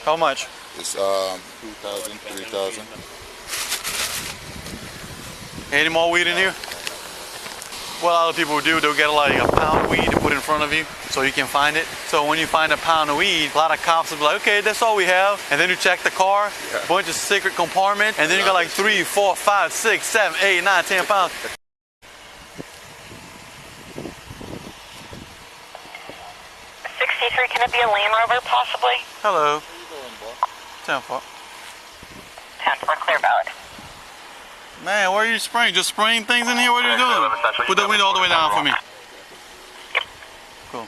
How much? It's 2,000, 3,000. Any more weed in here? What a lot of people do, they'll get like a pound of weed to put in front of you so you can find it. So when you find a pound of weed, a lot of cops will be like, okay, that's all we have. And then you check the car, a bunch of secret compartments, and then you got like 3, 4, 5, 6, 7, 8, 9, 10 pounds. 63, can it be a Land Rover possibly? Hello. 10-4. 10-4, clear valid. Man, where are you spraying? Just spraying things in here? What are you doing? Put the window all the way down for me. Cool.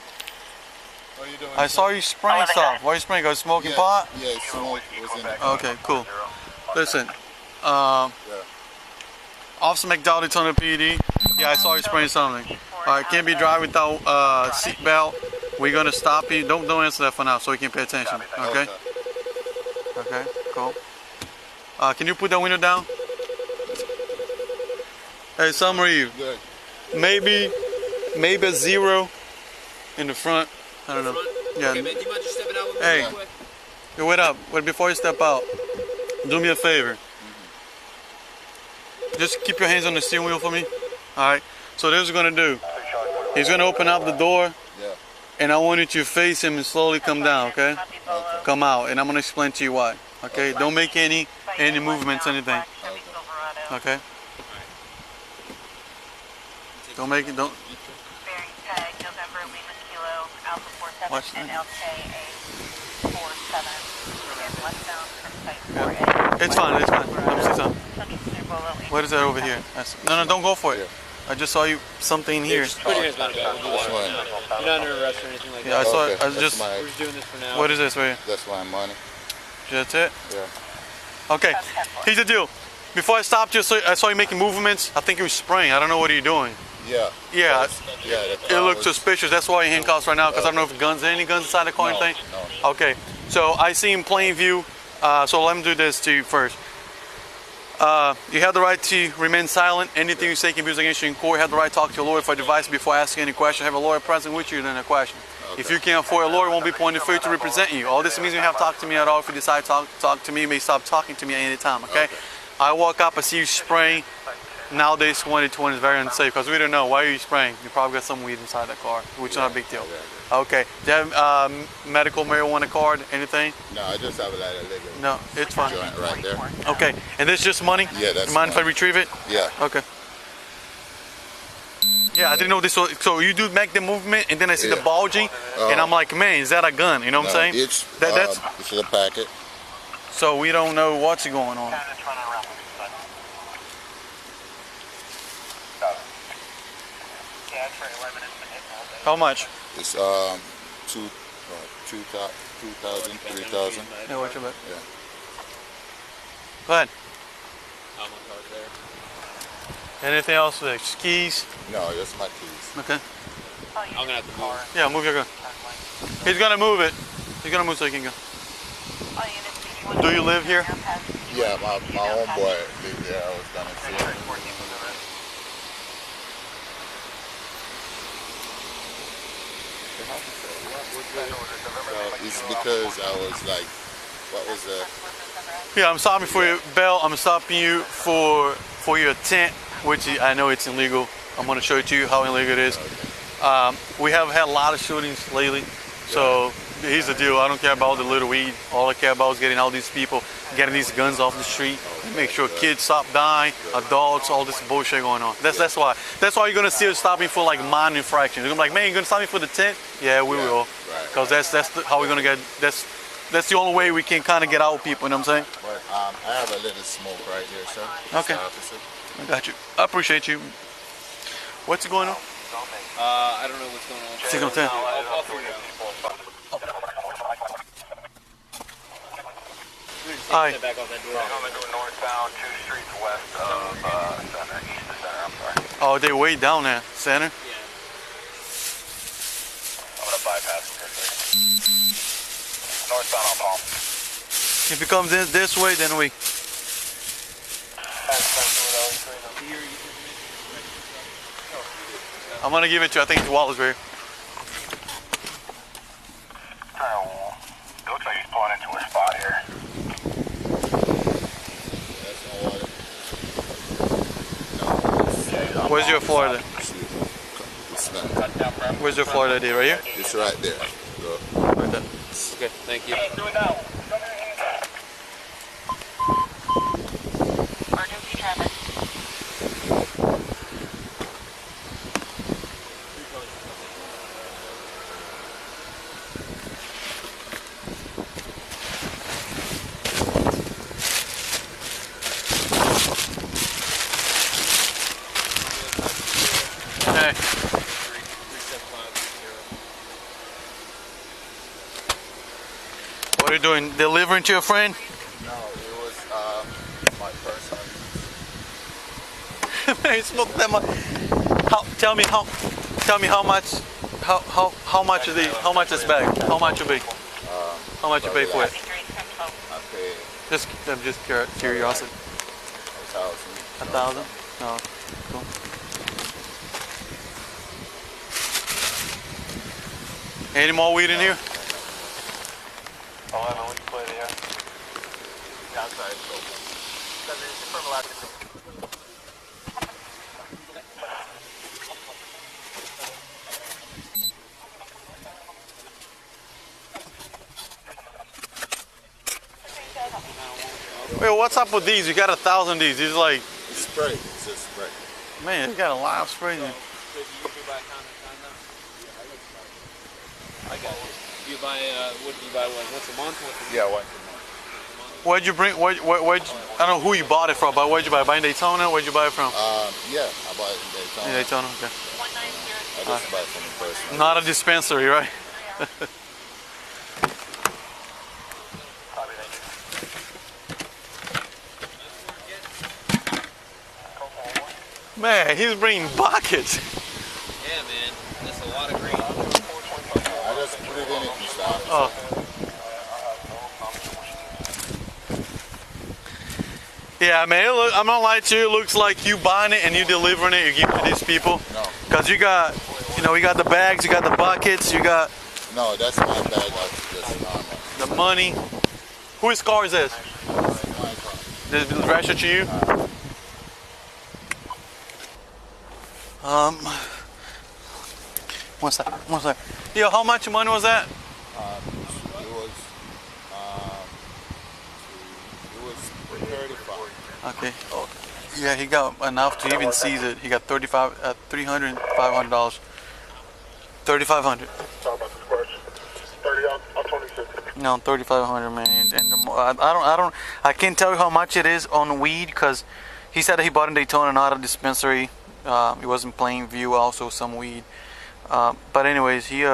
What are you doing? I saw you spraying stuff. Why are you spraying? Are you smoking pot? Yeah, smoke was in it. Okay, cool. Listen, Officer McDowell, Daytona PD. Yeah, I saw you spraying something. Alright, can't be driving without seat belt. We're gonna stop you. Don't answer that for now, so we can pay attention. Okay? Okay, cool. Can you put that window down? Hey, summary. Maybe a 0 in the front. I don't know. Yeah. Okay, man, do you mind just stepping out with me Hey, real quick? hey, wait up. Wait, before you step out, do me a favor. Just keep your hands on the steering wheel for me. All right. So this is gonna do. He's gonna open up the door, and I want you to face him and slowly come down. Okay? Come out, and I'm gonna explain to you why. Okay? Don't make any movements, anything. Okay? Don't make it. Don't. Watch that. Yeah. It's fine. It's fine. Let me see something. What is that over here? No, don't go for it. I just saw you something here. Just put your hands behind your back. We'll do that. You're not under arrest or anything like that. Yeah, I saw. Okay. I just. We're just doing this for now. What is this right here? That's my money. That's it. Yeah. Okay. Here's the deal. Before I stopped you, I saw you making movements. I think you were spraying. I don't know what you're doing. Yeah. Yeah. Yeah. It looks suspicious. That's why you're handcuffs right now, because I don't know if any guns inside the car or anything. No. Okay. So I see in plain view. So let me do this to you first. You have the right to remain silent. Anything you say can be used against you in court. You have the right to talk to your lawyer for advice before asking any question. Have a lawyer present with you, then a question. Okay. If you can't afford a lawyer, it won't be appointed for you to represent you. All this means you have to talk to me at all. If you decide to talk to me, you may stop talking to me at any time, okay? I walk up, I see you spraying. Nowadays, 2020 is very unsafe because we don't know. Why are you spraying? You probably got some weed inside that car, which is not a big deal. Okay. Do you have medical marijuana card, anything? No, I just have a lighter liquor. No, it's fine. Joint right there. Okay. And this is just money? Yeah, that's Mind if I retrieve it? Yeah. Okay. Yeah, I didn't know this was, so you do make the movement and then I see the bulging and I'm like, man, is that a gun? You know what I'm saying? It's it's a packet. So we don't know what's going on. How much? It's 2,000, 3,000. Yeah, watch your back. Yeah. Go ahead. Anything else? Like keys? No, that's my keys. Okay. I'm gonna have to move. Yeah, move your gun. He's gonna move it. He's gonna move so he can go. Do you live here? Yeah, my homeboy lived there. I was gonna see him. It's because I was like, what was that? Yeah, I'm stopping for your bail. I'm stopping you for your tent, which I know it's illegal. I'm going to show it to you how illegal it is. We have had a lot of shootings lately, so here's the deal. I don't care about the little weed. All I care about is getting all these people, getting these guns off the street, make sure kids stop dying, adults, all this bullshit going on. That's why. That's why you're going to see us stopping for like minor infractions. You're going to be like, man, you're going to stop me for the tent? Yeah, we will. Because that's how we're going to get, that's the only way we can kind of get out people, you know what I'm saying? But I have a little smoke right here, sir. Okay. I got you. I appreciate you. What's going on? I don't know what's going on. Signal 10. I'll figure it out. Hi. Back off that door. Northbound 2 streets west of Center, east of Center, I'm sorry. Oh, they way down there, Center? Yeah. I'm going to bypass it here, northbound on Palm. If it comes in this way, then we... I'm going to give it to you. I think it's Wallersbury. It looks like he's pulling into a spot your Florida? It's not. Where's your Florida ID? Right here? It's right there. Look. Right there. Okay, thank you. Emergency traffic. Hey. 375. What are you doing? Delivering to your friend? No, it was my personal. Man, you smoked that much. Tell me how much. How much is this bag? How much you pay? How much you pay for it? I paid I'm just curiosity. 1,000. 1,000? No. Cool. Any more weed in here? I'll have a week play there. Outside, so. Wait, what's up with these? You got 1,000 of these. These are like, Spray. It's a spray. man, you got a lot of spray in there. So do you usually buy condo? I got it. You buy, what do you buy, once a month? Yeah, once a month. Where'd you bring? I don't know who you bought it from, but where'd you buy it? By in Daytona? Where'd you buy it from? Yeah, I bought it in Daytona. In Daytona, okay. I just buy it from the person. Not a dispensary, right? Man, he's bringing buckets. Yeah, man. That's a lot of green. I just put it in it and stuff. Oh. Yeah, man, I'm not lying to you. It looks like you buying it and you delivering it. You give it to these people. No. Because you got, you got the bags, you got the buckets, you got No, that's my bag. That's just normal. the money. Whose car is this? My car. This is registered to you? One sec. Yo, how much money was that? It was 35. Okay. Oh, yeah, he got enough to even seize it. He got $300, $500. $3,500. Talk about this question. 30 on 26. No, $3,500, man. And I can't tell you how much it is on weed because he said that he bought in Daytona, not a dispensary. He wasn't plain view, also some weed. But anyways, he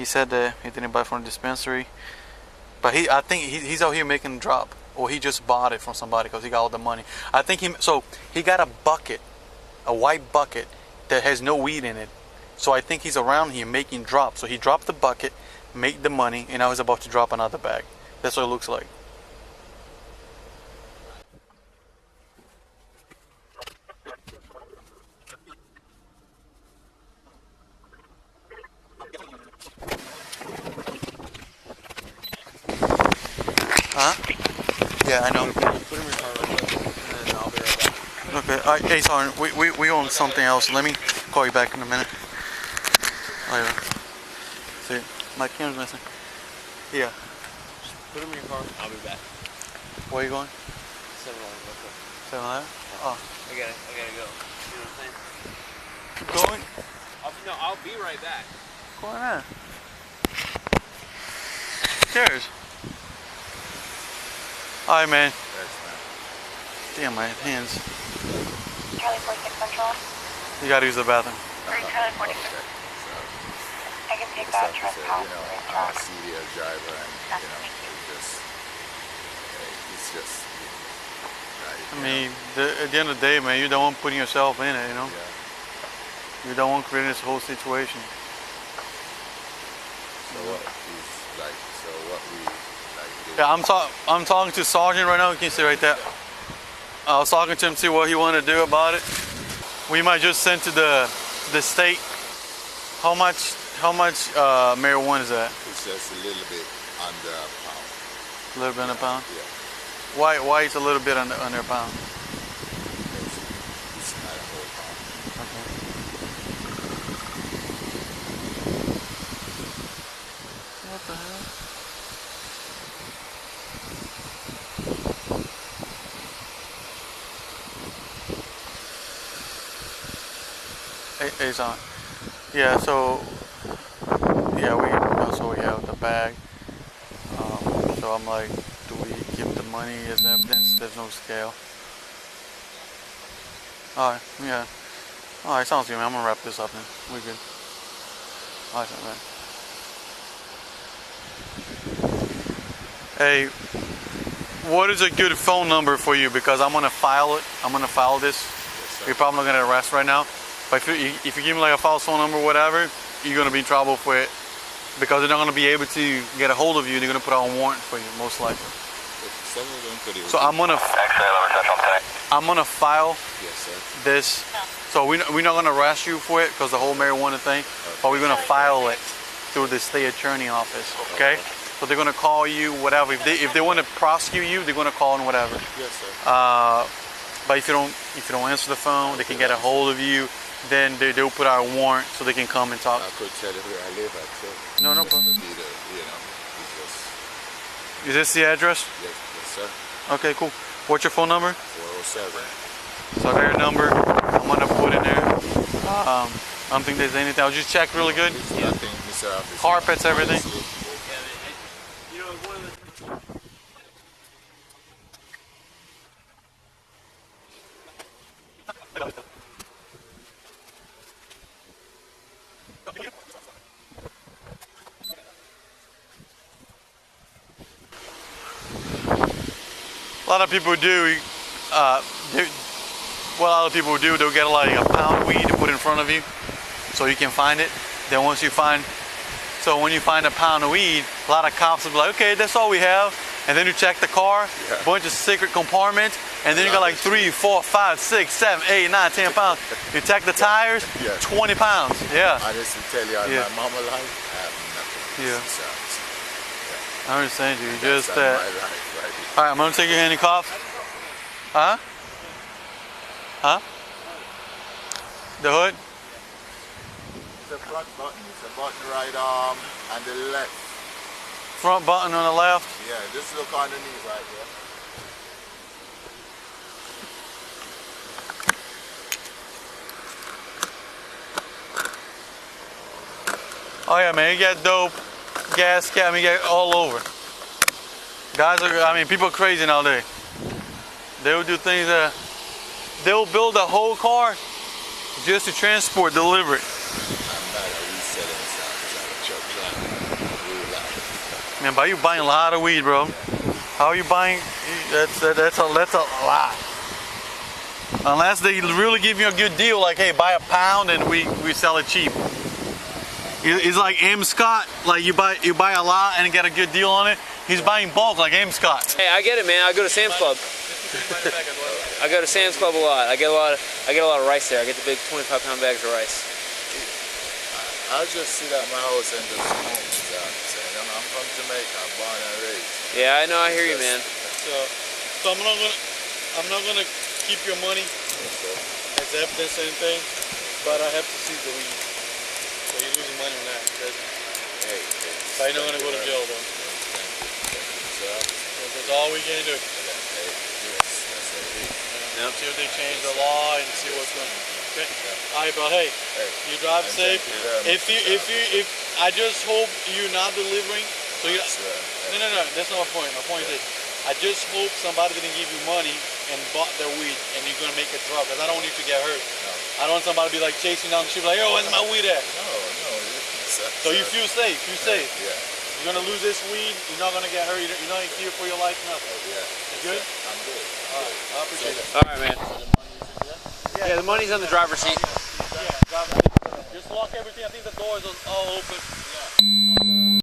said that he didn't buy it from a dispensary. But I think he's out here making a drop, or he just bought it from somebody because he got all the money. I think he got a bucket, a white bucket that has no weed in it. So I think he's around here making drops. So he dropped the bucket, made the money, and now he's about to drop another bag. That's what it looks like. Huh? Yeah, I know. Put him in your car real quick, and then I'll be right back. Okay. Hey, sorry. We own something else. Let me call you back in a minute. Oh, yeah. See, my camera's missing. Yeah. Put him in your car. I'll be back. Where are you going? 7-Eleven real quick. 7-Eleven? Oh. I gotta go. You know what I'm saying? Going? I'll be right back. What's going on? Cheers. Alright, man. Damn, my hands. Charlie 46 Central. You gotta use the bathroom. Charlie 46. I can take that trespass. I'm a CDL driver, and it's just. I mean, at the end of the day, man, you're the one putting yourself in it, you know? Yeah. You're the one creating this whole situation. So what we do? Yeah, I'm talking to Sergeant right now. You can see right there. I was talking to him to see what he wanted to do about it. We might just send to the state. How much marijuana is that? It's just a little bit under a pound. A little bit under a pound. Yeah. Why it's a little bit under a pound? It's not a whole pound. It's on. Yeah. So yeah, we have the bag. So I'm like, do we give the money as evidence? There's no scale. Alright, yeah. Alright, sounds good, man. I'm gonna wrap this up then. We're good. Alright, man. Hey, what is a good phone number for you? Because I'm gonna file it. I'm gonna file this. You're probably not gonna arrest right now. But if you give me like a false phone number or whatever, you're gonna be in trouble for it. Because they're not gonna be able to get a hold of you. They're gonna put out a warrant for you, most likely. So I'm gonna file this. So we're not gonna arrest you for it because the whole marijuana thing, but we're gonna file it through the state attorney office. Okay? So they're gonna call you, whatever. If they want to prosecute you, they're gonna call and whatever. Yes, sir. But if you don't answer the phone, they can get a hold of you. Then they'll put out a warrant so they can come and talk. I could tell you where I live at, too. No problem. Is this the address? Yes, sir. Okay, cool. What's your phone number? 407. So I got your number. I'm gonna put in there. I don't think there's anything. I'll just check really good. Carpets, everything. A lot of people do. What a lot of people do, they'll get like a pound of weed to put in front of you, so you can find it. Then when you find a pound of weed, a lot of cops will be like, okay, that's all we have. And then you check the car, bunch of secret compartments, and then you got like 3, 4, 5, 6, 7, 8, 9, 10 pounds. You check the tires, 20 pounds. Yeah. I just tell you, my mama life, I have nothing. Yeah. I understand you. That's Just my life, right? all right, I'm gonna take your handy cough. Huh? Huh? The hood? It's a front button. It's a button right arm and the left. Front button on the left. Yeah, just look underneath right there. Oh yeah, man, you got dope, gas cap, you got all over. Guys people are crazy nowadays. They'll do things they'll build a whole car just to transport, deliver it. I'm not a reselling sound. Man, but you buying a lot of weed, bro. How are you buying? That's a lot. Unless they really give you a good deal, like, hey, buy a pound and we sell it cheap. It's like M. Scott, like you buy a lot and get a good deal on it. He's buying bulk like M. Scott. Hey, I get it, man. I go to Sam's Club. I go to Sam's Club a lot. I get a lot of rice there. I get the big 25-pound bags of rice. I'll just sit at my house and just smoke. I'm from Jamaica, born and raised. Yeah, I know. I hear you, man. So I'm not gonna keep your money as evidence or anything, but I have to see the weed. So you're losing money on that. But you're not gonna go to jail though. That's all we can do. See if they change the law and see what's going on. Okay. All right, bro. Hey, you drive safe. If I just hope you're not delivering. So you. No. That's not my point. My point is, I just hope somebody didn't give you money and bought their weed and you're gonna make it drop. Cause I don't want you to get hurt. I don't want somebody to be like chasing down the street like, yo, where's my weed at? No. So you feel safe. You safe. Yeah. You're gonna lose this weed. You're not gonna get hurt. You're not in fear for your life. Nothing. You good? I'm good. All right. I appreciate it. All right, man. Yeah, the money's on the driver's seat. Yeah, driver's seat. Just lock everything. I think the doors are all open.